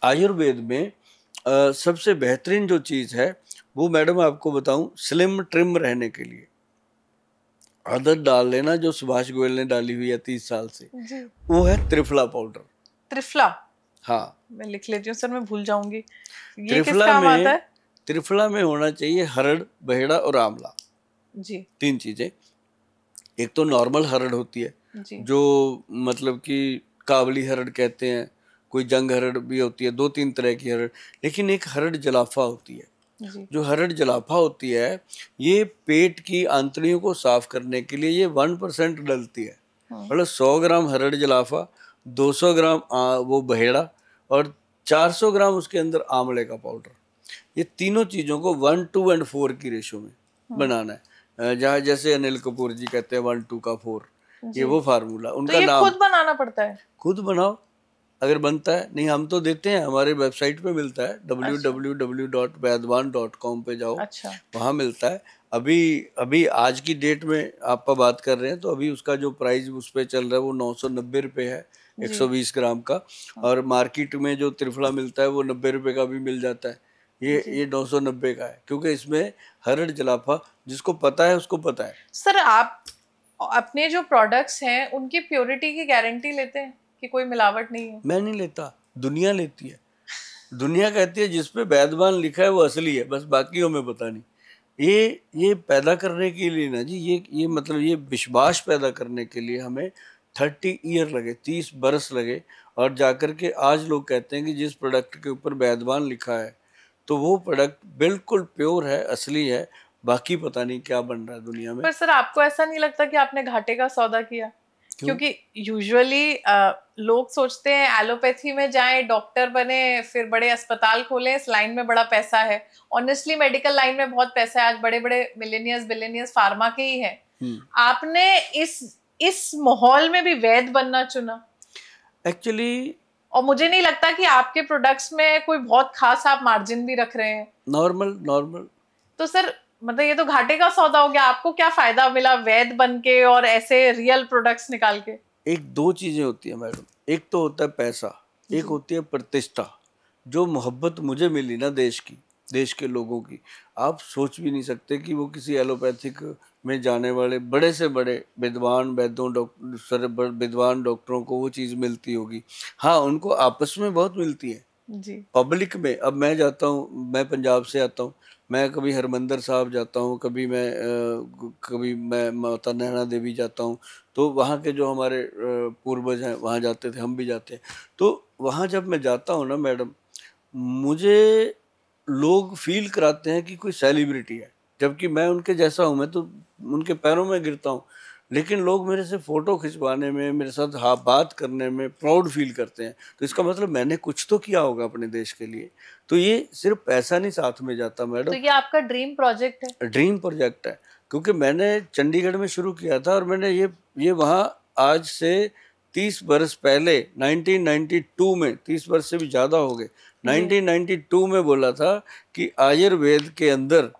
आयुर्वेद में सबसे बेहतरीन जो चीज है वो मैडम आपको बताऊं, स्लिम ट्रिम रहने के लिए आदत डाल लेना जो सुभाष गोयल ने डाली हुई है 30 साल से जी। वो है त्रिफला पाउडर। त्रिफला? हाँ, मैं लिख लेती हूँ सर, मैं भूल जाऊंगी। ये किस त्रिफला काम आता में है? त्रिफला में होना चाहिए हरड़, बहेड़ा और आंवला। जी। 3 चीजें। एक तो नॉर्मल हरड़ होती है जी। जो मतलब कि काबली हरड़ कहते हैं, कोई जंग हरड़ भी होती है, 2-3 तरह की हरड़। लेकिन एक हरड़ जलाफा होती है। जी। जो हरड़ जलाफा होती है ये पेट की आंतड़ियों को साफ करने के लिए ये 1% डलती है। मतलब 100 ग्राम हरड़ जलाफा, 200 ग्राम वो बहेड़ा और 400 ग्राम उसके अंदर आंवले का पाउडर। ये तीनों चीजों को 1, 2 और 4 की रेशो में बनाना है। जहाँ जैसे अनिल कपूर जी कहते हैं 1, 2 का 4, ये वो फार्मूला तो उनका ये नाम। खुद बनाना पड़ता है? खुद बनाओ अगर बनता है, नहीं हम तो देते हैं, हमारे वेबसाइट पे मिलता है www.vaidwan.com पे जाओ। अच्छा। वहाँ मिलता है। अभी अभी आज की डेट में आपका बात कर रहे हैं तो अभी उसका जो प्राइस उस पर चल रहा है वो 990 रुपये है 120 ग्राम का। और मार्केट में जो त्रिफला मिलता है वो 90 रुपये का भी मिल जाता है। ये 990 का है क्योंकि इसमें हरड़ जलाफा जिसको पता है उसको पता है। सर आप अपने जो प्रोडक्ट्स हैं उनकी प्योरिटी की गारंटी लेते हैं कि कोई मिलावट नहीं है? मैं नहीं लेता, दुनिया लेती है। दुनिया कहती है जिस पे वैद्यवान लिखा है वो असली है, बस बाकी हमें पता नहीं। ये पैदा करने के लिए ना जी, ये मतलब ये विश्वास पैदा करने के लिए हमें 30 ईयर लगे, 30 बरस लगे। और जाकर के आज लोग कहते हैं कि जिस प्रोडक्ट के ऊपर वैद्यवान लिखा है तो वो प्रोडक्ट बिल्कुल प्योर है, असली है। बाकी पता नहीं क्या बन रहा है दुनिया में। पर सर आपको ऐसा नहीं लगता कि आपने घाटे का सौदा किया? क्योंकि यूजुअली लोग सोचते हैं एलोपैथी में जाएं, डॉक्टर बने, फिर बड़े अस्पताल खोलें, इस लाइन में बड़ा पैसा है। ऑनेस्टली मेडिकल लाइन में बहुत पैसा है, आज बड़े बड़े मिलेनियर्स बिलियनियर्स फार्मा के ही हैं। आपने इस माहौल में भी वैद्य बनना चुना एक्चुअली। और मुझे नहीं लगता कि आपके प्रोडक्ट्स में कोई बहुत खास आप मार्जिन भी रख रहे हैं। नॉर्मल। तो सर मतलब ये तो घाटे का सौदा हो गया। आपको क्या फायदा मिला वैद्य बन के और ऐसे रियल प्रोडक्ट्स निकाल के? एक दो चीजें होती है मैडम, एक तो होता है पैसा, एक होती है प्रतिष्ठा। जो मोहब्बत मुझे मिली ना देश की, देश के लोगों की, आप सोच भी नहीं सकते कि वो किसी एलोपैथिक में जाने वाले बड़े से बड़े विद्वान वैद्यों विद्वान डॉक्टरों को वो चीज़ मिलती होगी। हाँ, उनको आपस में बहुत मिलती है जी। पब्लिक में। अब मैं जाता हूँ, मैं पंजाब से आता हूँ, मैं कभी हरमंदर साहब जाता हूँ, कभी मैं माता नैना देवी जाता हूँ। तो वहाँ के जो हमारे पूर्वज हैं वहाँ जाते थे, हम भी जाते हैं। तो वहाँ जब मैं जाता हूँ ना मैडम, मुझे लोग फील कराते हैं कि कोई सेलिब्रिटी है, जबकि मैं उनके जैसा हूँ। मैं तो उनके पैरों में गिरता हूँ, लेकिन लोग मेरे से फोटो खिंचवाने में, मेरे साथ बात करने में प्राउड फील करते हैं। तो इसका मतलब मैंने कुछ तो किया होगा अपने देश के लिए। तो ये सिर्फ पैसा नहीं साथ में जाता मैडम। तो ये आपका ड्रीम प्रोजेक्ट है? ड्रीम प्रोजेक्ट है, क्योंकि मैंने चंडीगढ़ में शुरू किया था और मैंने ये वहाँ आज से 30 बरस पहले 1992 में, 30 वर्ष से भी ज़्यादा हो गए, 1992 में बोला था कि आयुर्वेद के अंदर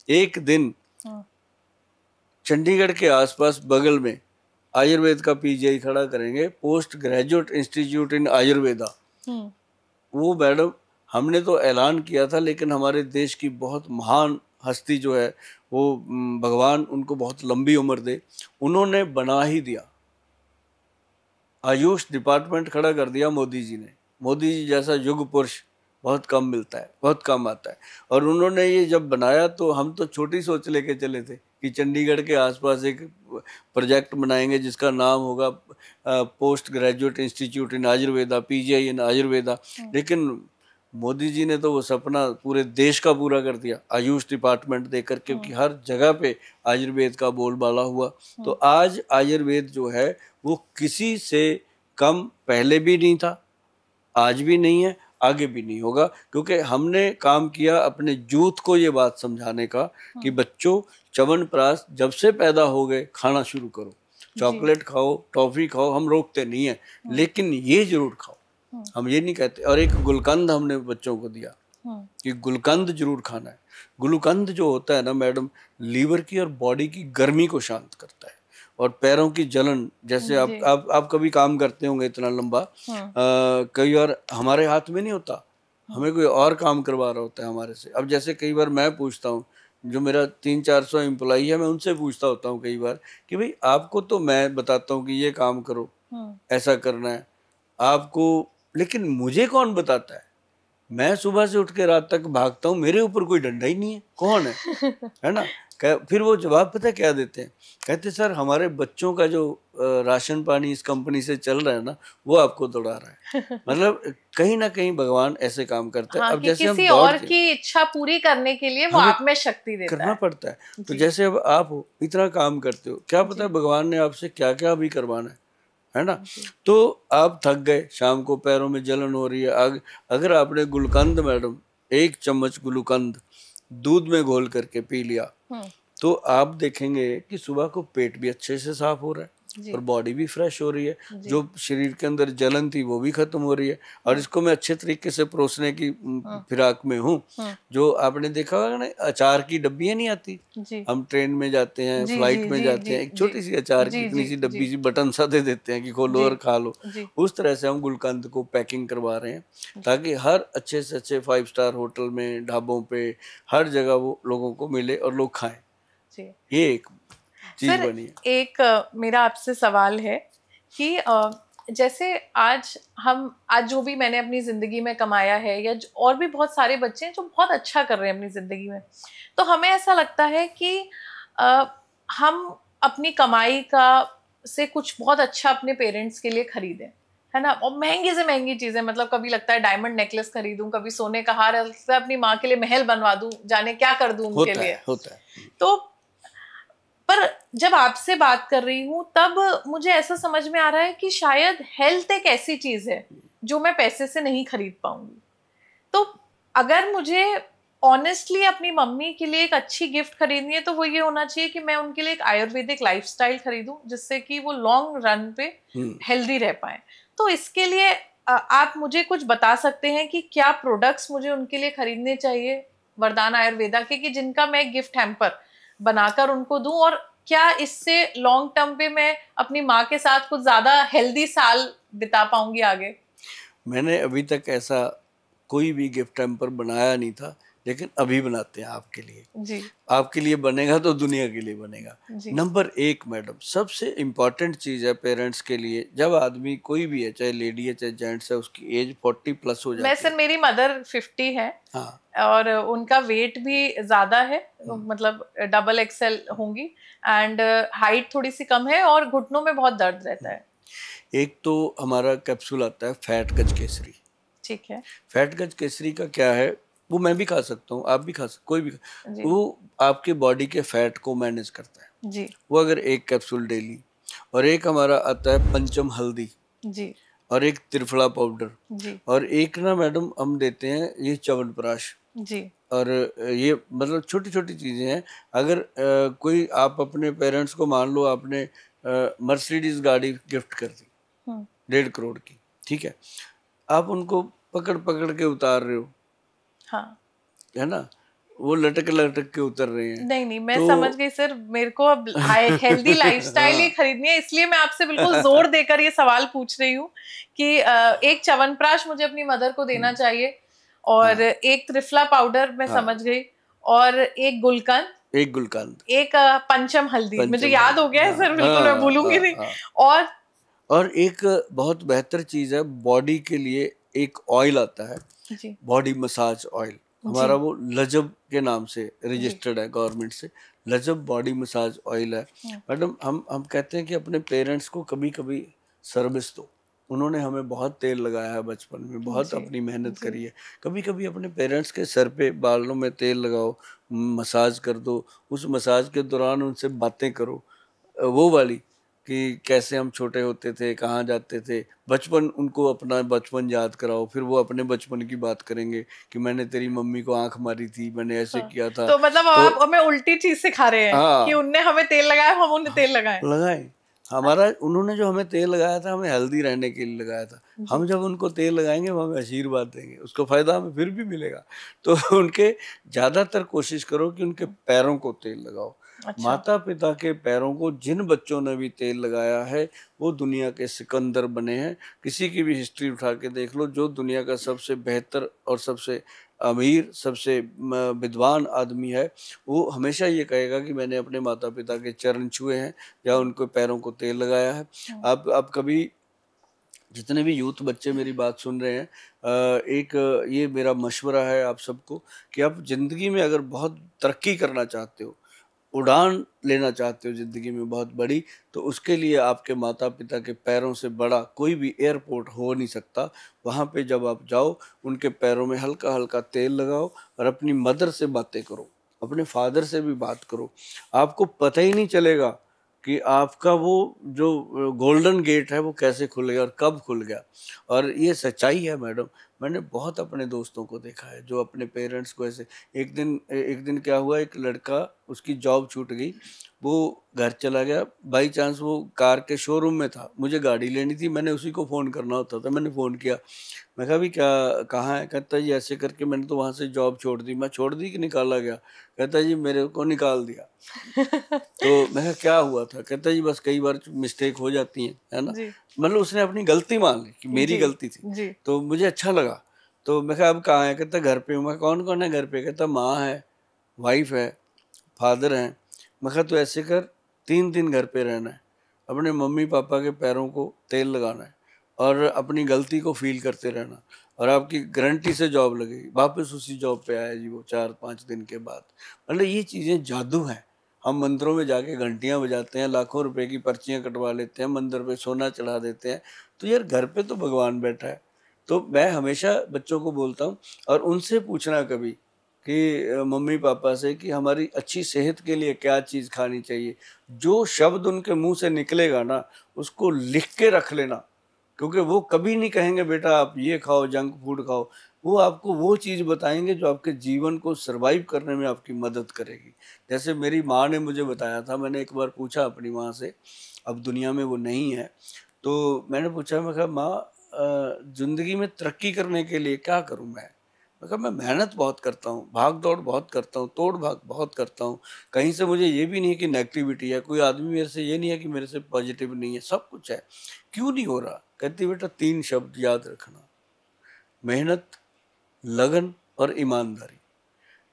एक दिन चंडीगढ़ के आसपास बगल में आयुर्वेद का पीजीआई खड़ा करेंगे, post graduate institute in Ayurveda. वो मैडम हमने तो ऐलान किया था, लेकिन हमारे देश की बहुत महान हस्ती जो है वो भगवान उनको बहुत लंबी उम्र दे, उन्होंने बना ही दिया। आयुष डिपार्टमेंट खड़ा कर दिया मोदी जी ने। मोदी जी जैसा युग पुरुष बहुत कम मिलता है, बहुत कम आता है। और उन्होंने ये जब बनाया तो हम तो छोटी सोच लेके चले थे कि चंडीगढ़ के आसपास एक प्रोजेक्ट बनाएंगे जिसका नाम होगा post graduate institute in Ayurveda, PGI in Ayurveda. लेकिन मोदी जी ने तो वो सपना पूरे देश का पूरा कर दिया आयुष डिपार्टमेंट देकर, क्योंकि हर जगह पे आयुर्वेद का बोलबाला हुआ। तो आज आयुर्वेद जो है वो किसी से कम पहले भी नहीं था, आज भी नहीं है, आगे भी नहीं होगा। क्योंकि हमने काम किया अपने यूथ को ये बात समझाने का कि बच्चों, च्यवनप्राश जब से पैदा हो गए खाना शुरू करो। चॉकलेट खाओ, टॉफी खाओ, हम रोकते नहीं है, लेकिन ये जरूर खाओ, हम ये नहीं कहते। और एक गुलकंद हमने बच्चों को दिया कि गुलकंद जरूर खाना है। गुलकंद जो होता है ना मैडम, लीवर की और बॉडी की गर्मी को शांत करता है। और पैरों की जलन, जैसे आप कभी काम करते होंगे इतना लंबा, कई बार हमारे हाथ में नहीं होता, हमें कोई और काम करवा रहा होता है हमारे से। अब जैसे कई बार मैं पूछता हूँ, जो मेरा 300-400 एम्प्लॉई है, मैं उनसे पूछता होता हूँ कई बार कि भाई आपको तो मैं बताता हूँ कि ये काम करो, ऐसा करना है आपको, लेकिन मुझे कौन बताता है? मैं सुबह से उठ के रात तक भागता हूँ, मेरे ऊपर कोई डंडा ही नहीं है, कौन है ना? फिर वो जवाब पता है क्या देते हैं? कहते सर हमारे बच्चों का जो राशन पानी इस कंपनी से चल रहा है ना, वो आपको दौड़ा रहा है। मतलब कहीं ना कहीं भगवान ऐसे काम करता है। हाँ, अब कि जैसे हम किसी और दौड़ते की इच्छा पूरी करने के लिए वो हमें आप में शक्ति देता करना है। पड़ता है। तो जी जैसे अब आप हो, इतना काम करते हो, क्या पता है भगवान ने आपसे क्या क्या भी करवाना है ना? जी तो आप थक गए, शाम को पैरों में जलन हो रही है, अगर आपने गुलकंद मैडम 1 चम्मच गुलकंद दूध में घोल करके पी लिया, तो आप देखेंगे कि सुबह को पेट भी अच्छे से साफ हो रहा है और बॉडी भी फ्रेश हो रही है, जो शरीर के अंदर जलन थी वो भी खत्म हो रही है। और इसको मैं अच्छे तरीके से परोसने की फिराक में हूँ। जो आपने देखा होगा ना, अचार की डब्बियाँ नहीं आती, हम ट्रेन में जाते हैं, जी फ्लाइट जी में जी जाते जी हैं, एक छोटी सी अचार की जी इतनी जी सी डब्बी जी सी बटन सा दे देते हैं कि खोलो जी और खा लो। जी उस तरह से हम गुलकंद को पैकिंग करवा रहे हैं ताकि हर अच्छे से अच्छे 5 स्टार होटल में, ढाबों पे, हर जगह वो लोगों को मिले और लोग खाएं। जी। ये एक चीज सर, बनी है। एक मेरा आपसे सवाल है कि जैसे आज जो भी मैंने अपनी जिंदगी में कमाया है, या और भी बहुत सारे बच्चे हैं जो बहुत अच्छा कर रहे हैं अपनी जिंदगी में, तो हमें ऐसा लगता है कि अ, हम अपनी कमाई का से कुछ बहुत अच्छा अपने पेरेंट्स के लिए खरीदें, है ना? और महंगी से महंगी चीजें, मतलब कभी लगता है डायमंड नेकलेस खरीदूं, कभी सोने का हार, लगता है अपनी माँ के लिए महल बनवा दूं, जाने क्या कर दूं उनके लिए। होता है। तो पर जब आपसे बात कर रही हूँ तब मुझे ऐसा समझ में आ रहा है कि शायद हेल्थ एक ऐसी चीज है जो मैं पैसे से नहीं खरीद पाऊंगी। तो अगर मुझे ऑनेस्टली अपनी मम्मी के लिए एक अच्छी गिफ्ट खरीदनी है, तो वो ये होना चाहिए कि मैं उनके लिए एक आयुर्वेदिक लाइफस्टाइल खरीदूं, जिससे कि वो लॉन्ग रन पे हेल्दी रह पाए। तो इसके लिए आप मुझे कुछ बता सकते हैं कि क्या प्रोडक्ट्स मुझे उनके लिए खरीदने चाहिए वरदान आयुर्वेदा के, कि जिनका मैं गिफ्ट हैम्पर बनाकर उनको दूं, और क्या इससे लॉन्ग टर्म पे मैं अपनी माँ के साथ कुछ ज्यादा हेल्दी साल बिता पाऊंगी आगे? मैंने अभी तक ऐसा कोई भी गिफ्ट हैम्पर बनाया नहीं था, लेकिन अभी बनाते हैं आपके लिए। जी आपके लिए बनेगा तो दुनिया के लिए बनेगा। जी नंबर 1 मैडम, सबसे इम्पॉर्टेंट चीज़ है पेरेंट्स के लिए, जब आदमी कोई भी है, चाहे लेडी है चाहे जेंट्स है, उसकी एज 40 प्लस हो मैं जाती सर, है। मेरी मदर 50 है हाँ। और उनका वेट भी ज्यादा है, मतलब डबल एक्सएल होंगी, एंड हाइट थोड़ी सी कम है और घुटनों में बहुत दर्द रहता है। एक तो हमारा कैप्सूल आता है फैट गज केसरी। ठीक है फैट गज केसरी का क्या है, वो मैं भी खा सकता हूँ, आप भी खा सकते, कोई भी जी वो आपके बॉडी के फैट को मैनेज करता है। जी वो अगर एक कैप्सूल डेली, और एक हमारा आता है पंचम हल्दी, जी और एक त्रिफला पाउडर, जी और एक ना मैडम हम देते हैं ये च्यवनप्राश। जी और ये मतलब छोटी छोटी चीज़ें हैं। अगर कोई आप अपने पेरेंट्स को, मान लो आपने मर्सिडीज गाड़ी गिफ्ट कर दी 1.5 करोड़ की, ठीक है, आप उनको पकड़ पकड़ के उतार रहे हो, हाँ। है ना, वो लटक लटक के उतर रहे हैं। नहीं नहीं, मैं तो समझ गई सर, मेरे को अब हेल्दी लाइफस्टाइल ही हाँ खरीदनी है, इसलिए मैं आपसे बिल्कुल जोर देकर ये सवाल पूछ रही हूँ कि एक च्यवनप्राश मुझे अपनी मदर को देना चाहिए, और हाँ एक त्रिफला पाउडर मैं समझ हाँ, गई, और एक गुलकंद, एक गुलकंद, एक पंचम हल्दी, मुझे पंचम याद हो हल्दी, गया है हाँ सर, बिल्कुल मैं हाँ भूलूंगी हाँ नहीं। हाँ। और और एक बहुत बेहतर चीज़ है बॉडी के लिए, एक ऑयल आता है, जी बॉडी मसाज ऑयल, जी हमारा वो लजब के नाम से जी रजिस्टर्ड है गवर्नमेंट से, लजब बॉडी मसाज ऑयल है। मैडम हम कहते हैं कि अपने पेरेंट्स को कभी कभी सर्विस दो। उन्होंने हमें बहुत तेल लगाया है बचपन में, बहुत जी अपनी मेहनत जी करी है, कभी कभी अपने पेरेंट्स के सर पे बालों में तेल लगाओ, मसाज कर दो, उस मसाज के दौरान उनसे बातें करो, वो वाली, कि कैसे हम छोटे होते थे, कहाँ जाते थे, बचपन, उनको अपना बचपन याद कराओ, फिर वो अपने बचपन की बात करेंगे कि मैंने तेरी मम्मी को आंख मारी थी, मैंने ऐसे हाँ। किया था। तो मतलब तो आप हमें उल्टी चीज सिखा रहे हैं कि हाँ उनने हमें तेल लगाया, हम उन्हें हाँ, तेल लगाए। लगाए, हमारा उन्होंने जो हमें तेल लगाया था, हमें हेल्दी रहने के लिए लगाया था। हम जी जब उनको तेल लगाएंगे वो हमें आशीर्वाद देंगे, उसको फायदा हमें फिर भी मिलेगा। तो उनके ज़्यादातर कोशिश करो कि उनके पैरों को तेल लगाओ, अच्छा। माता पिता के पैरों को जिन बच्चों ने भी तेल लगाया है वो दुनिया के सिकंदर बने हैं। किसी की भी हिस्ट्री उठा के देख लो, जो दुनिया का सबसे बेहतर और सबसे अमीर, सबसे विद्वान आदमी है, वो हमेशा ये कहेगा कि मैंने अपने माता पिता के चरण छुए हैं या उनके पैरों को तेल लगाया है। आप कभी, जितने भी यूथ बच्चे मेरी बात सुन रहे हैं, एक ये मेरा मशवरा है आप सबको कि आप ज़िंदगी में अगर बहुत तरक्की करना चाहते हो, उड़ान लेना चाहते हो ज़िंदगी में बहुत बड़ी, तो उसके लिए आपके माता पिता के पैरों से बड़ा कोई भी एयरपोर्ट हो नहीं सकता। वहाँ पे जब आप जाओ, उनके पैरों में हल्का हल्का तेल लगाओ और अपनी मदर से बातें करो, अपने फादर से भी बात करो। आपको पता ही नहीं चलेगा कि आपका वो जो गोल्डन गेट है वो कैसे खुल गया और कब खुल गया। और ये सच्चाई है मैडम, मैंने बहुत अपने दोस्तों को देखा है जो अपने पेरेंट्स को ऐसे, एक दिन क्या हुआ, एक लड़का, उसकी जॉब छूट गई, वो घर चला गया, बाई चांस वो कार के शोरूम में था, मुझे गाड़ी लेनी थी, मैंने उसी को फ़ोन करना होता था, मैंने फ़ोन किया, मैं कहा भी क्या, कहाँ है? कहता जी ऐसे करके मैंने तो वहाँ से जॉब छोड़ दी। मैं छोड़ दी कि निकाला गया? कहता जी मेरे को निकाल दिया। तो मैं कहा क्या हुआ था? कहता जी बस कई बार मिस्टेक हो जाती है ना? जी। मतलब उसने अपनी गलती मान ली कि मेरी जी। गलती थी। जी। तो मुझे अच्छा लगा। तो मैं कहा अब कहाँ है? कहता घर पे हूँ। मैं कौन-कौन है घर पे? कहता माँ है, वाइफ है, फादर हैं। मैं कहा तो ऐसे कर, 3 दिन घर पे रहना है, अपने मम्मी पापा के पैरों को तेल लगाना है और अपनी गलती को फ़ील करते रहना, और आपकी गारंटी से जॉब लगेगी। वापस उसी जॉब पे आया जी वो 4-5 दिन के बाद। मतलब ये चीज़ें जादू हैं। हम मंदिरों में जाके घंटियाँ बजाते हैं, लाखों रुपए की पर्चियाँ कटवा लेते हैं, मंदिर पे सोना चढ़ा देते हैं। तो यार घर पे तो भगवान बैठा है। तो मैं हमेशा बच्चों को बोलता हूँ, और उनसे पूछना कभी कि मम्मी पापा से कि हमारी अच्छी सेहत के लिए क्या चीज़ खानी चाहिए। जो शब्द उनके मुँह से निकलेगा ना, उसको लिख के रख लेना, क्योंकि वो कभी नहीं कहेंगे बेटा आप ये खाओ, जंक फूड खाओ। वो आपको वो चीज़ बताएँगे जो आपके जीवन को सर्वाइव करने में आपकी मदद करेगी। जैसे मेरी माँ ने मुझे बताया था, मैंने एक बार पूछा अपनी माँ से, अब दुनिया में वो नहीं है, तो मैंने पूछा, मैं कहा माँ ज़िंदगी में तरक्की करने के लिए क्या करूँ मैं? मैं कहा मैं मेहनत बहुत करता हूँ, भाग-दौड़ बहुत करता हूँ, तोड़-भाग बहुत करता हूँ। कहीं से मुझे ये भी नहीं है कि नेगेटिविटी है, कोई आदमी मेरे से ये नहीं है कि मेरे से पॉजिटिव नहीं है, सब कुछ है। क्यों नहीं हो रहा? कहती बेटा 3 शब्द याद रखना, मेहनत, लगन और ईमानदारी।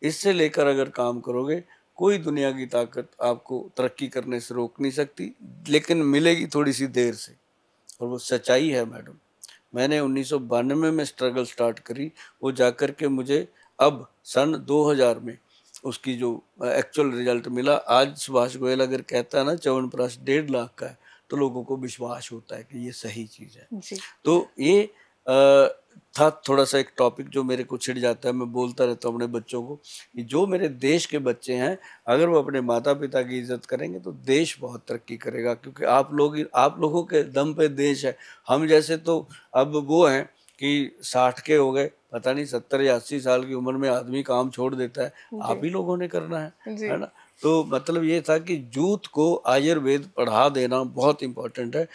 इससे लेकर अगर काम करोगे, कोई दुनिया की ताकत आपको तरक्की करने से रोक नहीं सकती, लेकिन मिलेगी थोड़ी-सी देर से। और वो सच्चाई है मैडम। मैंने 1992 में स्ट्रगल स्टार्ट करी, वो जाकर के मुझे अब सन 2000 में उसकी जो एक्चुअल रिजल्ट मिला। आज सुभाष गोयल अगर कहता है ना च्यवनप्राश 1.5 लाख का है, तो लोगों को विश्वास होता है कि ये सही चीज़ है। जी। तो ये अ, था थोड़ा-सा एक टॉपिक जो मेरे को छिड़ जाता है, मैं बोलता रहता हूँ अपने बच्चों को कि जो मेरे देश के बच्चे हैं, अगर वो अपने माता-पिता की इज़्ज़त करेंगे तो देश बहुत तरक्की करेगा, क्योंकि आप लोगों के दम पे देश है। हम जैसे तो अब वो हैं कि 60 के हो गए, पता नहीं 70 या 80 साल की उम्र में आदमी काम छोड़ देता है, जी। आप ही लोगों ने करना जी। है ना? तो मतलब ये था कि यूथ को आयुर्वेद पढ़ा देना बहुत इम्पोर्टेंट है।